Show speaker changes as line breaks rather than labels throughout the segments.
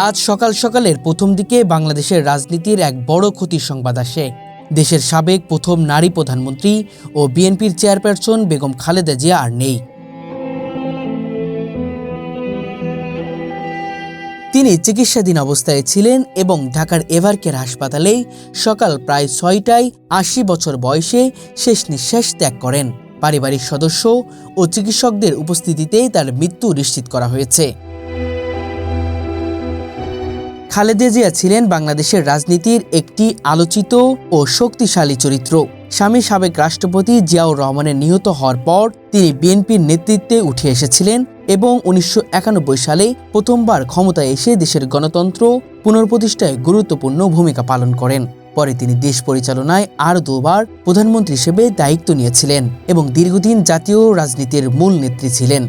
আজ সকাল সকালের প্রথম দিকে বাংলাদেশের রাজনীতির এক বড় ক্ষতির সংবাদ আসে। দেশের সাবেক প্রথম নারী প্রধানমন্ত্রী ও বিএনপির চেয়ারপারসন বেগম খালেদা জিয়া আর নেই। তিনি চিকিৎসাধীন অবস্থায় ছিলেন এবং ঢাকার এভারকেয়ার হাসপাতালেই সকাল প্রায় ৬টায় ৮০ বছর বয়সে শেষ নিঃশ্বাস ত্যাগ করেন। পারিবারিক সদস্য ও চিকিৎসকদের উপস্থিতিতে তার মৃত্যু নিশ্চিত করা হয়েছে। খালেদা জিয়া ছিলেন বাংলাদেশের রাজনীতির একটি আলোচিত ও শক্তিশালী চরিত্র। স্বামী সাবেক রাষ্ট্রপতি জিয়াউর রহমানের নিহত হওয়ার পর তিনি বিএনপির নেতৃত্বে উঠে এসেছিলেন এবং ১৯৯১ সালে প্রথমবার ক্ষমতায় এসে দেশের গণতন্ত্র পুনঃপ্রতিষ্ঠায় গুরুত্বপূর্ণ ভূমিকা পালন করেন। পরে তিনি দেশ পরিচালনায় আরও দুবার প্রধানমন্ত্রী হিসেবে দায়িত্ব নিয়েছিলেন এবং দীর্ঘদিন জাতীয় রাজনীতির মূল নেত্রী ছিলেন।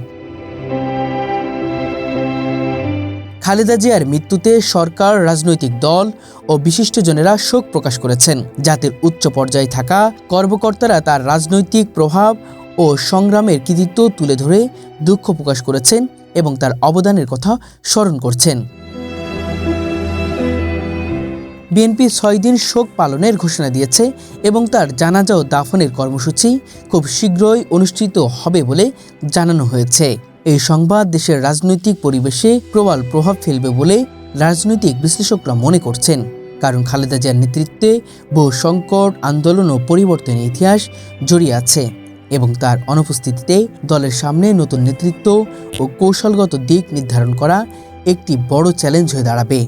খালেদা জিয়ার মৃত্যুতে সরকার, রাজনৈতিক দল ও বিশিষ্টজনেরা শোক প্রকাশ করেছেন। জাতির উচ্চ পর্যায়ে থাকা কর্মকর্তারা তার রাজনৈতিক প্রভাব ও সংগ্রামের কৃতিত্ব তুলে ধরে দুঃখ প্রকাশ করেছেন এবং তার অবদানের কথা স্মরণ করছেন। বিএনপি ৬ দিন শোক পালনের ঘোষণা দিয়েছে এবং তার জানাজা ও দাফনের কর্মসূচি খুব শীঘ্রই অনুষ্ঠিত হবে বলে জানানো হয়েছে। এই সংবাদ দেশের রাজনৈতিক পরিবেশে প্রবল প্রভাব ফেলবে বলে রাজনৈতিক বিশ্লেষকরা মনে করছেন, কারণ খালেদা জিয়ার নেতৃত্বে বহু সংকট, আন্দোলন ও পরিবর্তনের ইতিহাস জড়িয়ে আছে এবং তার অনুপস্থিতিতে দলের সামনে নতুন নেতৃত্ব ও কৌশলগত দিক নির্ধারণ করা একটি বড় চ্যালেঞ্জ হয়ে দাঁড়াবে।